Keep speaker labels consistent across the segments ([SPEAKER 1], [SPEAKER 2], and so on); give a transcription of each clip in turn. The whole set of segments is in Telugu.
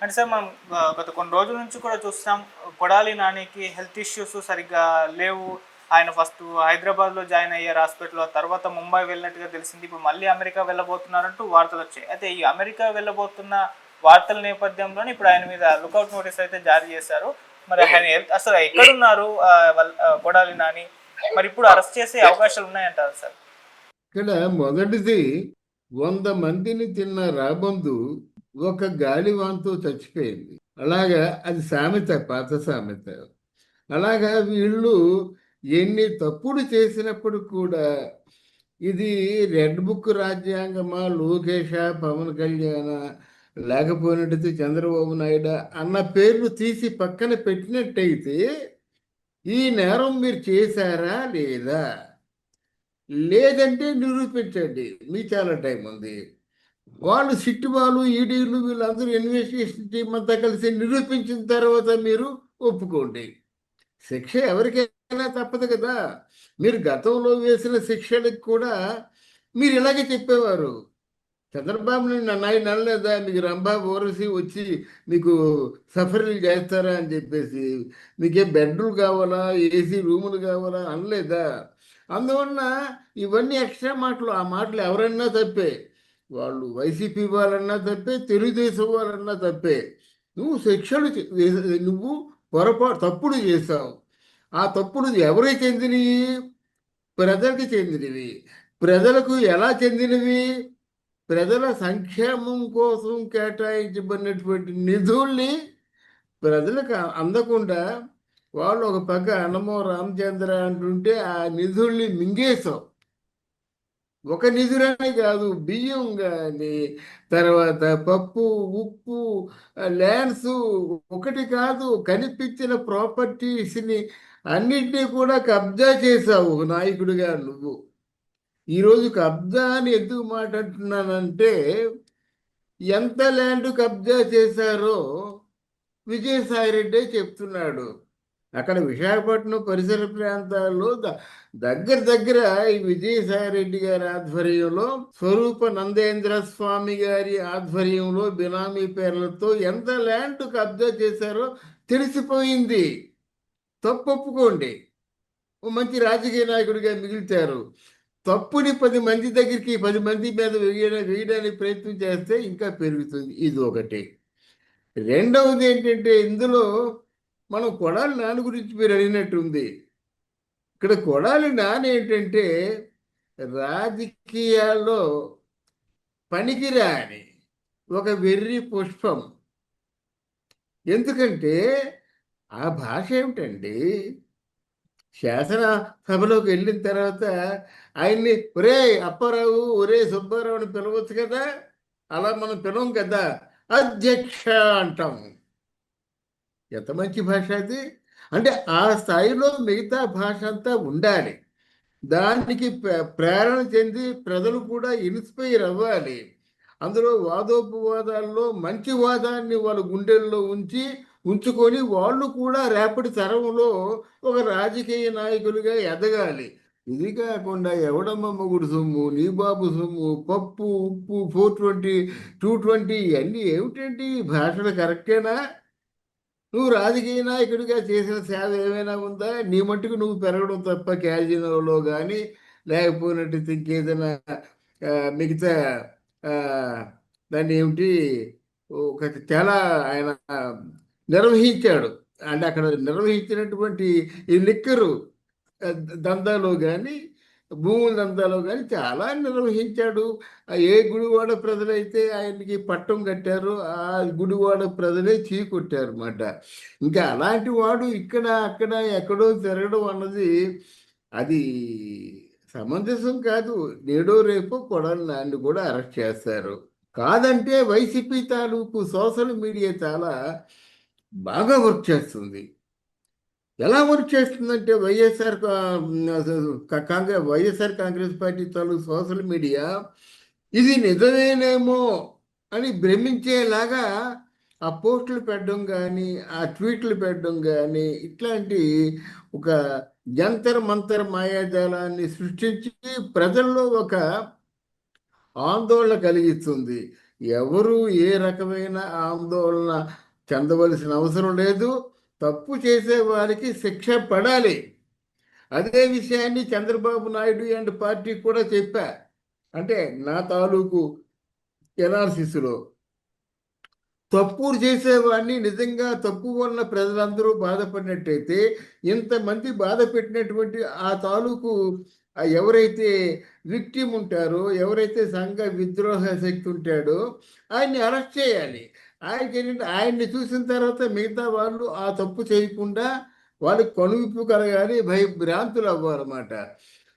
[SPEAKER 1] అంటే సార్ మనం గత కొన్ని రోజుల నుంచి కూడా చూస్తున్నాం. కొడాలి నానికి హెల్త్ ఇష్యూస్ సరిగ్గా లేవు. ఆయన ఫస్ట్ హైదరాబాద్‌లో జాయిన్ అయ్యారు హాస్పిటల్‌లో. తర్వాత ముంబై వెళ్ళినట్టుగా తెలిసింది. ఇప్పుడు మళ్ళీ అమెరికా వెళ్ళబోతున్నారంటూ వార్తలొచ్చాయి. అయితే ఈ అమెరికా వెళ్ళబోతున్న వార్తల నేపథ్యంలోనే ఇప్పుడు ఆయన మీద లుకౌట్ నోటీస్ అయితే జారీ చేశారు. మరి ఆయన అసలు ఎక్కడున్నారు కొడాలి నాని? మరి ఇప్పుడు అరెస్ట్ చేసే అవకాశాలు ఉన్నాయంటారా సార్?
[SPEAKER 2] ఇక్కడ మొదటిది 100 మందిని తిన్న రాబందు ఒక గాలివాన్తో చచ్చిపోయింది. అలాగా అది సామెత, పాత సామెత. అలాగా వీళ్ళు ఎన్ని తప్పులు చేసినప్పుడు కూడా ఇది రెడ్ బుక్ రాజ్యాంగమా, లోకేష, పవన్ కళ్యాణ, లేకపోయినట్టయితే చంద్రబాబు నాయుడు అన్న పేర్లు తీసి పక్కన పెట్టినట్టయితే ఈ నేరం మీరు చేశారా లేదా, లేదంటే నిరూపించండి, మీ చాలా టైం ఉంది. వాళ్ళు సిట్టుబాలు, ఈడీలు వీళ్ళందరూ ఇన్వెస్టిగేషన్ టీం అంతా కలిసి నిరూపించిన తర్వాత మీరు ఒప్పుకోండి. శిక్ష ఎవరికైనా తప్పదు కదా. మీరు గతంలో వేసిన శిక్షలకు కూడా మీరు ఇలాగే చెప్పేవారు. చంద్రబాబు నాయుడు అనలేదా మీకు రంభా ఓరసి వచ్చి మీకు సఫరీలు చేస్తారా అని చెప్పేసి, మీకే బెడ్రూమ్ కావాలా, ఏసీ రూములు కావాలా అనలేదా? అందువలన ఇవన్నీ ఎక్స్ట్రా మాటలు. ఆ మాటలు ఎవరన్నా తప్పే, వాళ్ళు వైసీపీ వాళ్ళన్నా తప్పే, తెలుగుదేశం వాళ్ళన్నా తప్పే. నువ్వు శిక్షలు నువ్వు పొరపాటు తప్పుడు చేశావు. ఆ తప్పుడు ఎవరికి చెందినవి? ప్రజలకు చెందినవి. ప్రజలకు ఎలా చెందినవి? ప్రజల సంక్షేమం కోసం కేటాయించబడినటువంటి నిధుల్ని ప్రజలకు అందకుండా వాళ్ళు ఒక పక్క అన్నమో రామచంద్ర అంటుంటే ఆ నిధుల్ని మింగేశాం. ఒక నిధులనే కాదు, బియ్యం కానీ, తర్వాత పప్పు, ఉప్పు, ల్యాండ్స్, ఒకటి కాదు, కనిపించిన ప్రాపర్టీస్ని అన్నింటినీ కూడా కబ్జా చేశావు నాయకుడిగా నువ్వు. ఈరోజు కబ్జా అని ఎందుకు మాట్లాడుతున్నానంటే, ఎంత ల్యాండ్ కబ్జా చేశారో విజయసాయిరెడ్డి చెప్తున్నాడు. అక్కడ విశాఖపట్నం పరిసర ప్రాంతాల్లో దగ్గర దగ్గర ఈ విజయసాయిరెడ్డి గారి ఆధ్వర్యంలో, స్వరూప నందేంద్ర స్వామి గారి ఆధ్వర్యంలో బినామీ పేర్లతో ఎంత ల్యాండ్ కబ్జా చేశారో తెలిసిపోయింది. తప్పొప్పుకోండి, ఓ మంచి రాజకీయ నాయకుడిగా మిగులుతారు. తప్పుని 10 మంది దగ్గరికి, 10 మంది మీద వేయడానికి ప్రయత్నం చేస్తే ఇంకా పెరుగుతుంది. ఇది ఒకటి. రెండవది ఏంటంటే, ఇందులో మనం కొడాలి నాని గురించి మీరు అడిగినట్టుంది. ఇక్కడ కొడాలి నాని ఏంటంటే రాజకీయాల్లో పనికిరాని ఒక వెర్రి పుష్పం. ఎందుకంటే ఆ భాష ఏమిటండి? శాసన సభలోకి వెళ్ళిన తర్వాత ఆయన్ని ఒరే అప్పారావు, ఒరే సుబ్బారావు అని పిలవచ్చు కదా. అలా మనం పిలవం కదా, అధ్యక్ష అంటాం. ఎంత మంచి భాష అది! అంటే ఆ స్థాయిలో మిగతా భాష అంతా ఉండాలి. దానికి ప్రేరణ చెంది ప్రజలు కూడా ఇన్స్పైర్ అవ్వాలి. అందులో వాదోపవాదాల్లో మంచి వాదాన్ని వాళ్ళ గుండెల్లో ఉంచుకొని వాళ్ళు కూడా రేపటి తరంలో ఒక రాజకీయ నాయకులుగా ఎదగాలి. ఇది కాకుండా ఎవడమ్మ మొగుడు సొమ్ము, నీ బాబు సొమ్ము, పప్పు, ఉప్పు, 420, 220 ఇవన్నీ ఏమిటండి? భాషలు కరెక్టేనా? నువ్వు రాజకీయ నాయకుడిగా చేసిన సేవ ఏమైనా ఉందా? నీ మట్టుకు నువ్వు పెరగడం తప్ప క్యాజినోలో కానీ, లేకపోయినట్టు ఇంకేదైనా మిగతా ఆ, దాన్ని ఏమిటి, ఒక చాలా ఆయన నిర్వహించాడు. అంటే అక్కడ నిర్వహించినటువంటి ఈ లిక్కరు దందాలో కానీ, భూముల దందాలో కానీ చాలా నిర్వహించాడు. ఏ గుడివాడ ప్రజలైతే ఆయనకి పట్టం కట్టారో ఆ గుడివాడ ప్రజలే చీకొట్టారు అన్నమాట. ఇంకా అలాంటి వాడు ఇక్కడ అక్కడ ఎక్కడో తిరగడం అన్నది అది సమంజసం కాదు. నేడో రేపు కొడాలి నాన్ని కూడా అరెస్ట్ చేస్తారు. కాదంటే వైసీపీ తాలూకు సోషల్ మీడియా చాలా బాగా వర్క్ చేస్తుంది. ఎలా వర్క్ చేస్తుందంటే వైఎస్ఆర్ కాంగ్రెస్ పార్టీ తాలూకు సోషల్ మీడియా ఇది నిజమేనేమో అని భ్రమించేలాగా ఆ పోస్టులు పెట్టడం కానీ, ఆ ట్వీట్లు పెట్టడం కానీ, ఇట్లాంటి ఒక జంతర్ మంతర్ మాయాజాలాన్ని సృష్టించి ప్రజల్లో ఒక ఆందోళన కలిగిస్తుంది. ఎవరు ఏ రకమైన ఆందోళన చెందవలసిన అవసరం లేదు. తప్పు చేసే వారికి శిక్ష పడాలి. అదే విషయాన్ని చంద్రబాబు నాయుడు అండ్ పార్టీ కూడా చెప్పా. అంటే నా తాలూకు ఎనాలిసిస్లో తప్పులు చేసేవాడిని నిజంగా తప్పు వల్ల ప్రజలందరూ బాధపడినట్టయితే, ఇంతమంది బాధ పెట్టినటువంటి ఆ తాలూకు ఎవరైతే విక్టిమ్ ఉంటారో, ఎవరైతే సంఘ విద్రోహ శక్తి ఉంటాడో ఆయన్ని అరెస్ట్ చేయాలి. ఆయనకి ఏంటంటే ఆయన్ని చూసిన తర్వాత మిగతా వాళ్ళు ఆ తప్పు చేయకుండా వాళ్ళకి కనువిప్పు కలగాలి, భయభ్రాంతులు అవ్వాలన్నమాట.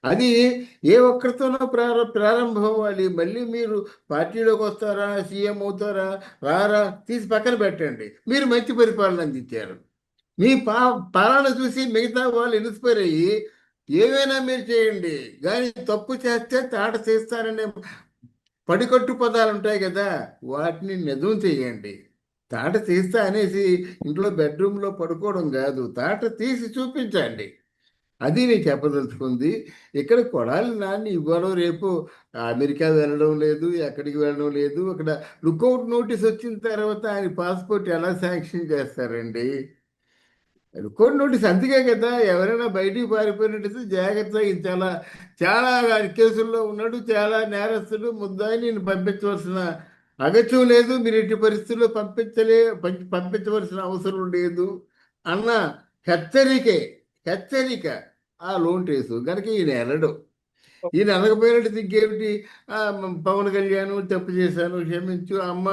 [SPEAKER 2] అది ఏ ఒక్కరితోనో ప్రారంభం అవ్వాలి. మళ్ళీ మీరు పార్టీలోకి వస్తారా, సీఎం అవుతారా, రారా తీసి పక్కన పెట్టండి. మీరు మంచి పరిపాలన అందించారు. మీ పాలన చూసి మిగతా వాళ్ళు ఇన్స్పైర్ అయ్యి ఏమైనా మీరు చేయండి, కానీ తప్పు చేస్తే తాట చేస్తారనే పడికట్టు పదాలు ఉంటాయి కదా, వాటిని నిజం చేయండి. తాట తీస్తా అనేసి ఇంట్లో బెడ్రూమ్లో పడుకోవడం కాదు, తాట తీసి చూపించండి. అది నేను చెప్పదలుచుకుంది. ఇక్కడ కొడాలి నాని ఇవాళ రేపు అమెరికా వెళ్ళడం లేదు, ఎక్కడికి వెళ్ళడం లేదు. అక్కడ లుకౌట్ నోటీస్ వచ్చిన తర్వాత ఆయన పాస్పోర్ట్ ఎలా శాంక్షన్ చేస్తారండి? లుకౌట్ నోటీస్ అందుకే కదా, ఎవరైనా బయటికి పారిపోయినట్టయితే జాగ్రత్తగా ఇది చాలా చాలా కేసుల్లో ఉన్నాడు, చాలా నేరస్తుడు, ముద్దాయి నేను పంపించవలసిన అగత్యం లేదు, మీరు ఎట్టి పరిస్థితుల్లో పంపించవలసిన అవసరం లేదు అన్న హెచ్చరికే హెచ్చరిక ఆ లోన్ కేసు కనుక ఈయన వెళ్ళడు. ఈయన అనకపోయినట్టు ఇంకేమిటి? పవన్ కళ్యాణ్ తప్పు చేశాను క్షమించు, అమ్మ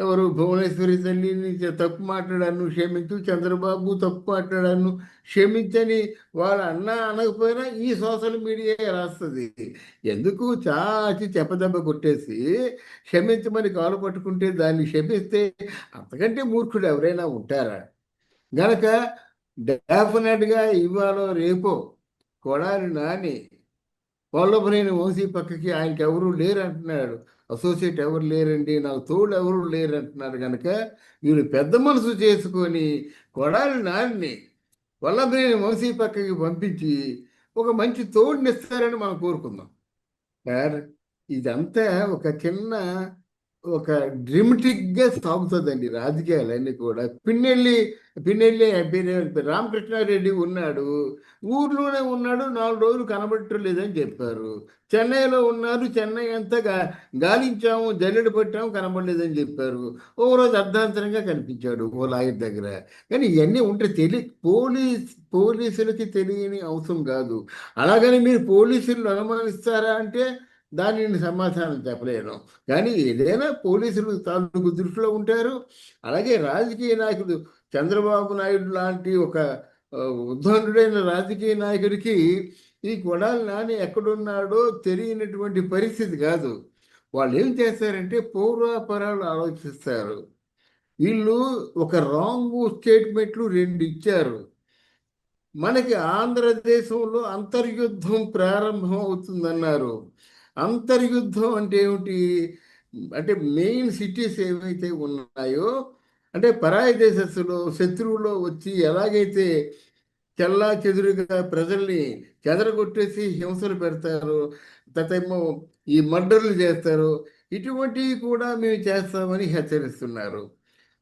[SPEAKER 2] ఎవరు భువనేశ్వరి తల్లిని తప్పు మాట్లాడాను క్షమించు, చంద్రబాబు తప్పు మాట్లాడాను క్షమించని వాళ్ళు అన్నా అనకపోయినా ఈ సోషల్ మీడియా రాస్తుంది. ఎందుకు చాచి చెప్పదెబ్బ కొట్టేసి క్షమించమని కాలు పట్టుకుంటే దాన్ని క్షమిస్తే అంతకంటే మూర్ఖుడు ఎవరైనా ఉంటారా? గనక డెఫినెట్గా ఇవాళ రేపో కొడాలి నాని వల్లభనేని వంశీ పక్కకి ఆయనకి ఎవరు లేరు అంటున్నాడు. అసోసియేట్ ఎవరు లేరండి, నాకు తోడు ఎవరు లేరు అంటున్నారు. కనుక వీళ్ళు పెద్ద మనసు చేసుకొని కొడాలి నాన్ని వల్లభనేని వంశీ పక్కకి పంపించి ఒక మంచి తోడునిస్తారని మనం కోరుకుందాం. సార్ ఇదంతా ఒక చిన్న ఒక డ్రిమటిక్గా సాగుతుందండి రాజకీయాలన్నీ కూడా. పిన్నెల్లి రామకృష్ణారెడ్డి ఉన్నాడు, ఊర్లోనే ఉన్నాడు, 4 రోజులు కనబడటం చెప్పారు. చెన్నైలో ఉన్నారు, చెన్నై అంతా గాలించాము, జల్లెడ పట్టాము, కనబడలేదని చెప్పారు. ఓ రోజు అర్ధాంతరంగా కనిపించాడు ఓ లాయర్ దగ్గర. కానీ ఇవన్నీ ఉంటే పోలీసులకి తెలియని అవసరం కాదు. అలాగని మీరు పోలీసులు అనుమానిస్తారా అంటే దానిని సమాధానం చెప్పలేను. కానీ ఏదైనా పోలీసులు తాలూకు దృష్టిలో ఉంటారు. అలాగే రాజకీయ నాయకుడు చంద్రబాబు నాయుడు లాంటి ఒక ఉద్దండుడైన రాజకీయ నాయకుడికి ఈ కొడాలి నాని ఎక్కడున్నాడో తెలియనటువంటి పరిస్థితి కాదు. వాళ్ళు ఏం చేస్తారంటే పూర్వాపరాలు ఆలోచిస్తారు. వీళ్ళు ఒక రాంగ్ స్టేట్మెంట్లు 2 ఇచ్చారు. మనకి ఆంధ్రదేశంలో అంతర్యుద్ధం ప్రారంభం అవుతుందన్నారు. అంతర్యుద్ధం అంటే ఏమిటి? అంటే మెయిన్ సిటీస్ ఏవైతే ఉన్నాయో, అంటే పరాయి దేశస్తులు శత్రువులో వచ్చి ఎలాగైతే చెల్లా చెదురుగా ప్రజల్ని చెదరగొట్టేసి హింసలు పెడతారు, తతేమో ఈ మర్డర్లు చేస్తారు, ఇటువంటివి కూడా మేము చేస్తామని హెచ్చరిస్తున్నారు.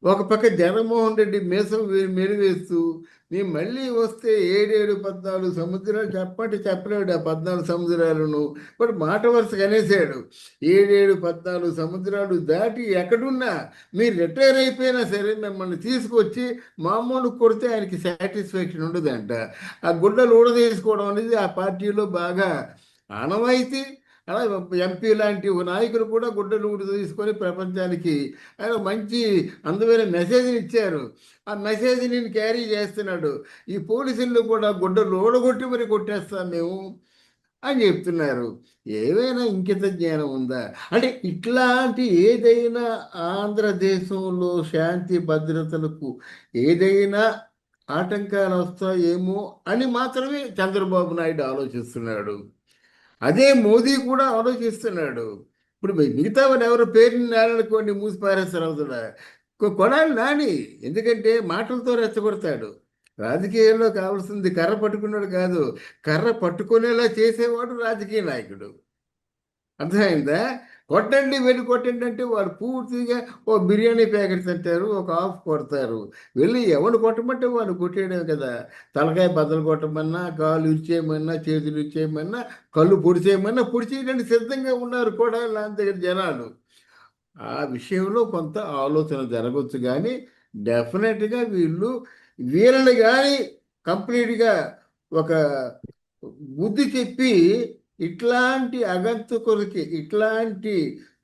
[SPEAKER 2] ఒక పక్క జగన్మోహన్ రెడ్డి మీసం మెలివేస్తూ మేము మళ్ళీ వస్తే 7-14 సముద్రాలు చెప్పలేడు ఆ 14 సముద్రాలను, బట్ మాట వరుసగా అనేసాడు. 7-14 సముద్రాలు దాటి ఎక్కడున్నా మీరు రిటైర్ అయిపోయినా సరే మిమ్మల్ని తీసుకొచ్చి మామూలు కొడితే ఆయనకి సాటిస్ఫాక్షన్ ఉండదంట. ఆ గుడ్డలు ఊడదీసుకోవడం అనేది ఆ పార్టీలో బాగా ఆనవాయితీ. అలా ఎంపీ లాంటి నాయకులు కూడా గుడ్డలు తీసుకొని ప్రపంచానికి ఆయన మంచి అందమైన మెసేజ్ని ఇచ్చారు. ఆ మెసేజ్ నేను క్యారీ చేస్తున్నాడు. ఈ పోలీసులు కూడా గుడ్డలు ఓడగొట్టి మరి కొట్టేస్తాం మేము అని చెప్తున్నారు. ఏవైనా ఇంకిత జ్ఞానం ఉందా? అంటే ఇట్లాంటి ఏదైనా ఆంధ్రదేశంలో శాంతి భద్రతలకు ఏదైనా ఆటంకాలు వస్తాయేమో అని మాత్రమే చంద్రబాబు నాయుడు ఆలోచిస్తున్నాడు. అదే మోదీ కూడా ఆలోచిస్తున్నాడు. ఇప్పుడు మిగతా వాడు ఎవరు పేరుని నేలనుకోండి మూసి పారేస్తారు అవుతున్నా కొడాలి నాని, ఎందుకంటే మాటలతో రెచ్చగొడతాడు. రాజకీయాల్లో కావాల్సింది కర్ర పట్టుకున్నాడు కాదు, కర్ర పట్టుకునేలా చేసేవాడు రాజకీయ నాయకుడు. అర్థమైందా? కొట్టండి వెళ్ళి కొట్టండి అంటే వాళ్ళు పూర్తిగా ఓ బిర్యానీ ప్యాకెట్ తింటారు, ఒక హాఫ్ కొడతారు. వెళ్ళి ఎవరు కొట్టమంటే వాళ్ళు కొట్టేయడం కదా. తలకాయ బద్దలు కొట్టమన్నా, కాలు ఇరిచేయమన్నా, చేతులు ఇరిచేయమన్నా, కళ్ళు పొడిచేయమన్నా పొడిచేయడానికి సిద్ధంగా ఉన్నారు కూడా లాంటి దగ్గర జనాలు. ఆ విషయంలో కొంత ఆలోచన జరగవచ్చు, కానీ డెఫినెట్గా వీళ్ళని కానీ కంప్లీట్గా ఒక బుద్ధి చెప్పి ఇట్లాంటి అగంతకులకి, ఇట్లాంటి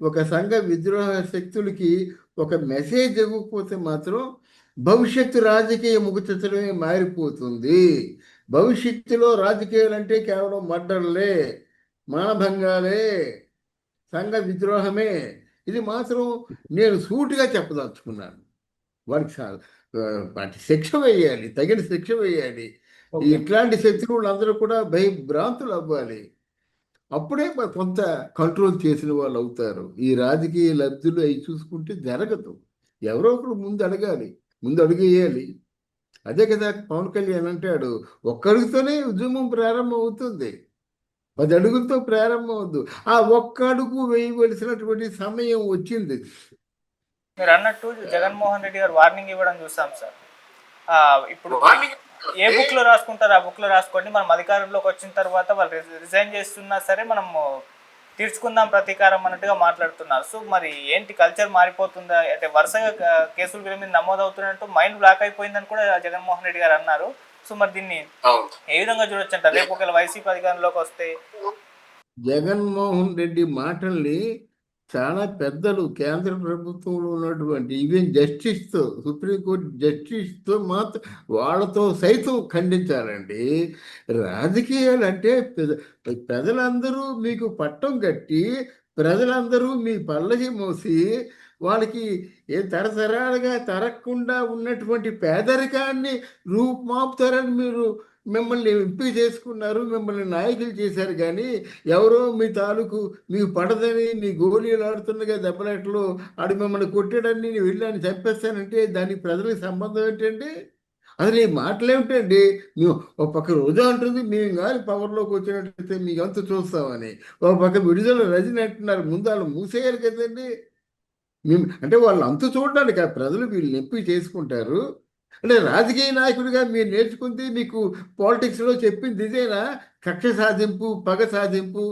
[SPEAKER 2] ఒక సంఘ విద్రోహ శక్తులకి ఒక మెసేజ్ ఇవ్వకపోతే మాత్రం భవిష్యత్తు రాజకీయ ముఖచిత్రమే మారిపోతుంది. భవిష్యత్తులో రాజకీయాలు అంటే కేవలం మర్డర్లే, మానభంగాలే, సంఘ విద్రోహమే. ఇది మాత్రం నేను సూటిగా చెప్పదలుచుకున్నాను. వారికి వాటి శిక్ష వేయాలి, తగిన శిక్ష వేయాలి.
[SPEAKER 1] ఓకే.
[SPEAKER 2] ఇట్లాంటి శత్రువులు అందరూ కూడా భయభ్రాంతులు అవ్వాలి. అప్పుడే కొంత కంట్రోల్ చేసిన వాళ్ళు అవుతారు. ఈ రాజకీయ లబ్ధులు అవి చూసుకుంటే జరగదు. ఎవరో ఒకరు ముందు అడగాలి, ముందు అడుగు వేయాలి. అదే కదా పవన్ కళ్యాణ్ అంటాడు, ఒక్కడితోనే ఉద్యమం ప్రారంభం అవుతుంది, 10 అడుగులతో ప్రారంభం అవుద్దు. ఆ ఒక్క అడుగు వేయవలసినటువంటి సమయం వచ్చింది.
[SPEAKER 1] మీరు అన్నట్టు జగన్మోహన్ రెడ్డి గారు వార్నింగ్ ఇవ్వడం చూసాం సార్. ఇప్పుడు ఏ బుక్ లో రాసుకుంటారు ఆ బుక్ లో రాసుకోండి, మనం అధికారంలోకి వచ్చిన తర్వాత వాళ్ళు రిజైన్ చేస్తున్నా సరే మనం తీర్చుకుందాం ప్రతీకారం అన్నట్టుగా మాట్లాడుతున్నారు. సో మరి ఏంటి కల్చర్ మారిపోతుందా అంటే వరుసగా కేసులు వీళ్ళ మీద నమోదవుతున్నట్టు మైండ్ బ్లాక్ అయిపోయిందని కూడా జగన్మోహన్ రెడ్డి గారు అన్నారు. సో మరి దీన్ని ఏ విధంగా చూడొచ్చు అంటారు రేపు ఒకవేళ వైసీపీ అధికారంలోకి వస్తే?
[SPEAKER 2] జగన్మోహన్ రెడ్డి మాటల్ని చాలా పెద్దలు కేంద్ర ప్రభుత్వంలో ఉన్నటువంటి ఈవెన్ జస్టిస్తో, సుప్రీంకోర్టు జస్టిస్తో మాత్రం వాళ్ళతో సైతం ఖండించాలండి. రాజకీయాలు అంటే ప్రజలందరూ మీకు పట్టం కట్టి, ప్రజలందరూ మీ పల్లకి మోసి, వాళ్ళకి తరతరాలుగా తరగకుండా ఉన్నటువంటి పేదరికాన్ని రూపుమాపుతారని మిమ్మల్ని ఎంపీ చేసుకున్నారు, మిమ్మల్ని నాయకులు చేశారు. కానీ ఎవరో మీ తాలూకు మీకు పడదని మీ గోళీలు ఆడుతుండగా దెబ్బలాట్లు ఆడు మిమ్మల్ని కొట్టాడని నేను వెళ్ళాను చంపేస్తానంటే దానికి ప్రజలకు సంబంధం ఏంటండి? అసలు ఈ మాటలేమిటండి? మేము ఒక పక్క రోజా అంటుంది మేము కానీ పవర్లోకి వచ్చినట్లయితే మీకు అంత చూస్తామని, ఒక పక్క విడుదల రజని అంటున్నారు, ముందు వాళ్ళు మూసేయాలి కదండి. మేము అంటే వాళ్ళు అంత చూడడానికి ఆ ప్రజలు వీళ్ళు నొప్పి చేసుకుంటారు. అంటే రాజకీయ నాయకుడిగా మీరు నేర్చుకుంది, మీకు పాలిటిక్స్లో చెప్పింది ఇదేనా? కక్ష సాధింపు, పగ సాధింపు,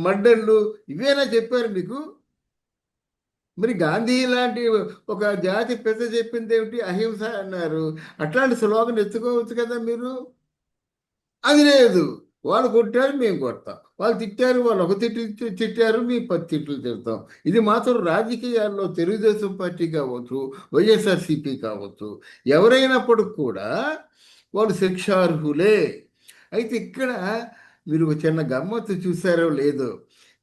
[SPEAKER 2] మర్డర్లు ఇవేనా చెప్పారు మీకు? మరి గాంధీ లాంటి ఒక జాతి పెద్ద చెప్పింది ఏమిటి? అహింస అన్నారు. అట్లాంటి స్లోగన్ ఎత్తుకోవచ్చు కదా మీరు. అది లేదు. వాళ్ళు కొట్టారు, మేము కొడతాం. వాళ్ళు తిట్టారు, వాళ్ళు ఒక తిట్టారు, మేము 10 తిట్లు తిడతాం. ఇది మాత్రం రాజకీయాల్లో తెలుగుదేశం పార్టీ కావచ్చు, వైఎస్ఆర్సీపీ కావచ్చు, ఎవరైనప్పటికి కూడా వాళ్ళు శిక్షార్హులే. అయితే ఇక్కడ మీరు ఒక చిన్న గమ్మత్తు చూసారో లేదో,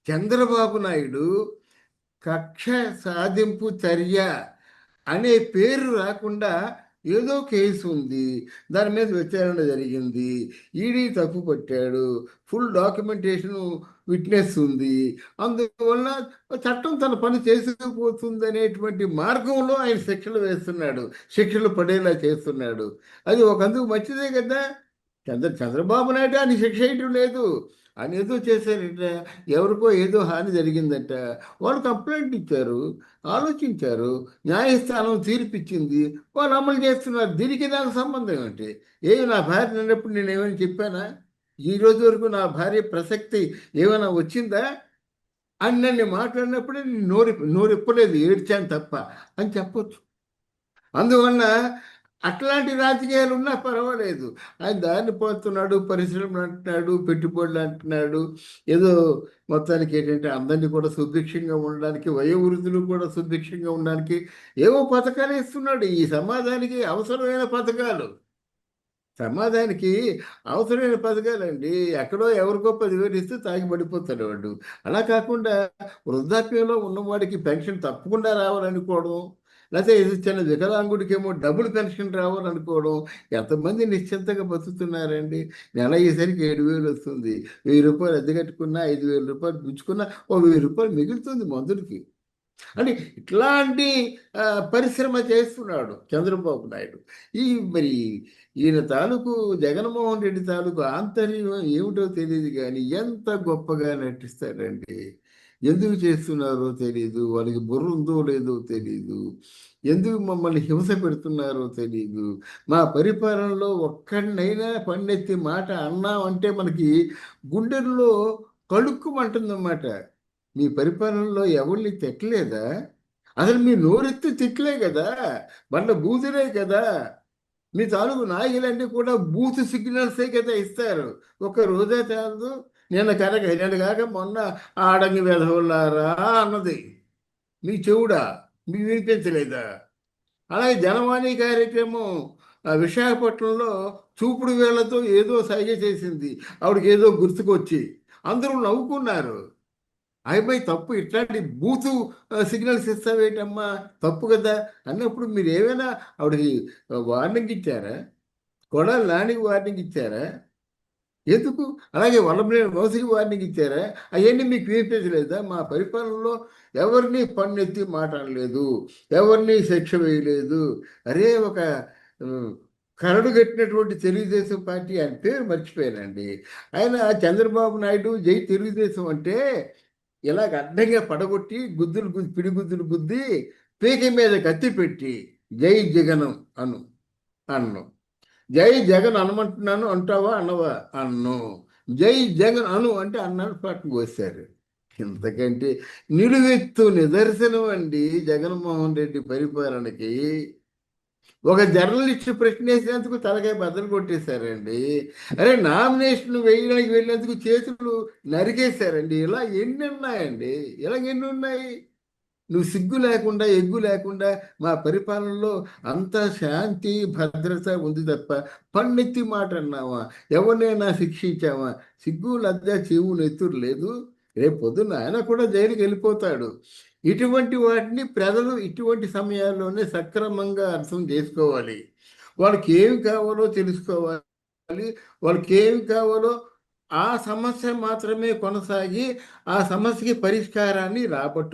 [SPEAKER 2] చంద్రబాబు నాయుడు కక్ష సాధింపు చర్య అనే పేరు రాకుండా ఏదో కేసు ఉంది, దాని మీద విచారణ జరిగింది, ఈడీ తప్పు పట్టాడు, ఫుల్ డాక్యుమెంటేషన్ విట్నెస్ ఉంది, అందువల్ల చట్టం తన పని చేసుకుపోతుంది అనేటువంటి మార్గంలో ఆయన శిక్షలు వేస్తున్నాడు, శిక్షలు పడేలా చేస్తున్నాడు. అది ఒకందుకు మంచిదే కదా. చంద్రబాబు నాయుడు అని శిక్ష వేయటం లేదు, ఆయన ఏదో చేశారట, ఎవరికో ఏదో హాని జరిగిందట, వాళ్ళు కంప్లైంట్ ఇచ్చారు, ఆలోచించారు, న్యాయస్థానం తీర్పిచ్చింది, వాళ్ళు అమలు చేస్తున్నారు. దీనికి దానికి సంబంధం ఏంటి? నా భార్య అన్నప్పుడు నేను ఏమైనా చెప్పానా? ఈ రోజు వరకు నా భార్య ప్రసక్తి ఏమైనా వచ్చిందా? అని నన్ను మాట్లాడినప్పుడే నేను నోరెప్పలేదు, ఏడ్చాను తప్ప అని చెప్పొచ్చు. అందువల్ల అట్లాంటి రాజకీయాలు ఉన్నా పర్వాలేదు, ఆయన దారిని పోతున్నాడు, పరిశ్రమలు అంటున్నాడు, పెట్టుబడులు అంటున్నాడు, ఏదో మొత్తానికి ఏంటంటే అందరినీ కూడా సుభిక్షంగా ఉండడానికి, వయోవృద్ధులు కూడా సుభిక్షంగా ఉండడానికి ఏవో పథకాలు ఇస్తున్నాడు. ఈ సమాజానికి అవసరమైన పథకాలు, సమాజానికి అవసరమైన పథకాలండి. ఎక్కడో ఎవరికో 10,000 ఇస్తే తాగి పడిపోతాడు వాడు. అలా కాకుండా వృద్ధాప్యంలో ఉన్నవాడికి పెన్షన్ తప్పకుండా రావాలనుకోవడం, లేకపోతే ఇది చిన్న వికలాంగుడికేమో డబుల్ పెన్షన్ రావాలనుకోవడం. ఎంతమంది నిశ్చింతగా బతుకుతున్నారండి? నెల అయ్యేసరికి 7,000 వస్తుంది. 1,000 రూపాయలు అద్దె కట్టుకున్నా, 5,000 రూపాయలు పుచ్చుకున్నా, ఓ 1,000 రూపాయలు మిగులుతుంది మందులకి. అంటే ఇట్లాంటి పరిశ్రమ చేస్తున్నాడు చంద్రబాబు నాయుడు. ఈ మరి ఈయన తాలూకు జగన్మోహన్ రెడ్డి తాలూకు ఆంతర్యం ఏమిటో తెలియదు, కానీ ఎంత గొప్పగా నటిస్తాడండి. ఎందుకు చేస్తున్నారో తెలీదు, వాళ్ళకి బుర్ర ఉందో లేదో తెలీదు, ఎందుకు మమ్మల్ని హింస పెడుతున్నారో తెలీదు. మా పరిపాలనలో ఒక్కడినైనా పన్నెత్తి మాట అన్నామంటే మనకి గుండెల్లో కడుక్కుమంటుందన్నమాట. మీ పరిపాలనలో ఎవరిని తిట్టలేదా? అసలు మీ నోరెత్తి తిట్టలే కదా, వాళ్ళ బూతులే కదా. మీ తాలూకు నాయకులన్నీ కూడా బూత్ సిగ్నల్సే కదా ఇస్తారు. ఒక రోజే చాలదు. నేను కాక మొన్న ఆడంగి వెధవులారా అన్నది మీ చెవుడా, మీకు వినిపించలేదా? అలాగే జనవాణి కార్యక్రమం విశాఖపట్నంలో చూపుడు వేళ్లతో ఏదో సైగ చేసింది, ఆవిడకి ఏదో గుర్తుకొచ్చి అందరూ నవ్వుకున్నారు. అయిపోయి తప్పు, ఇట్లాంటి బూతు సిగ్నల్స్ ఇస్తావేటమ్మా, తప్పు కదా అన్నప్పుడు మీరు ఏమైనా ఆవిడకి వార్నింగ్ ఇచ్చారా? కొడాలి నానికి వార్నింగ్ ఇచ్చారా? ఎందుకు? అలాగే వల్లభనేని వంశీకి వార్నింగ్ ఇచ్చారా? అవన్నీ మీకు వినిపించలేదా? మా పరిపాలనలో ఎవరిని పన్నెత్తి మాట్లాడలేదు, ఎవరిని శిక్ష వేయలేదు. అరే ఒక ఉమ్, కరడు కట్టినటువంటి తెలుగుదేశం పార్టీ అని పేరు మర్చిపోయానండి. ఆయన చంద్రబాబు నాయుడు జై తెలుగుదేశం అంటే ఇలాగ అడ్డంగా పడగొట్టి పిడిగుద్దులు గుద్ది పీక మీద కత్తి పెట్టి జై జగనం అను అన్ను. జై జగన్ అనమంటున్నాను అంటావా అనవా? అన్ను. జై జగన్ అను అంటే అన్నాడు, పట్టుకు వచ్చారు. ఇంతకంటే నిలువెత్తు నిదర్శనం అండి జగన్మోహన్ రెడ్డి పరిపాలనకి. ఒక జర్నలిస్ట్ ప్రశ్న వేసినందుకు తలకాయ బద్దలు కొట్టేశారండి. అరే నామినేషన్ వేయడానికి వెళ్ళినందుకు చేతులు నరికేశారండి. ఇలా ఎన్ని ఉన్నాయండి? ఇలా ఎన్ని ఉన్నాయి? నువ్వు సిగ్గు లేకుండా ఎగ్గు లేకుండా మా పరిపాలనలో అంత శాంతి భద్రత ఉంది తప్ప పన్నెత్తి మాట అన్నావా? ఎవరినైనా శిక్షించావా? సిగ్గు లజ్జ చెవు నెత్తురు లేదు. రేపు పొద్దున్న ఆయన కూడా జైలుకి వెళ్ళిపోతాడు. ఇటువంటి వాటిని ప్రజలు ఇటువంటి సమయాల్లోనే సక్రమంగా అర్థం చేసుకోవాలి. వాళ్ళకి ఏమి కావాలో తెలుసుకోవాలి. వాళ్ళకి ఏమి కావాలో ఆ సమస్య మాత్రమే కొనసాగి ఆ సమస్యకి పరిష్కారాన్ని రాబట్టు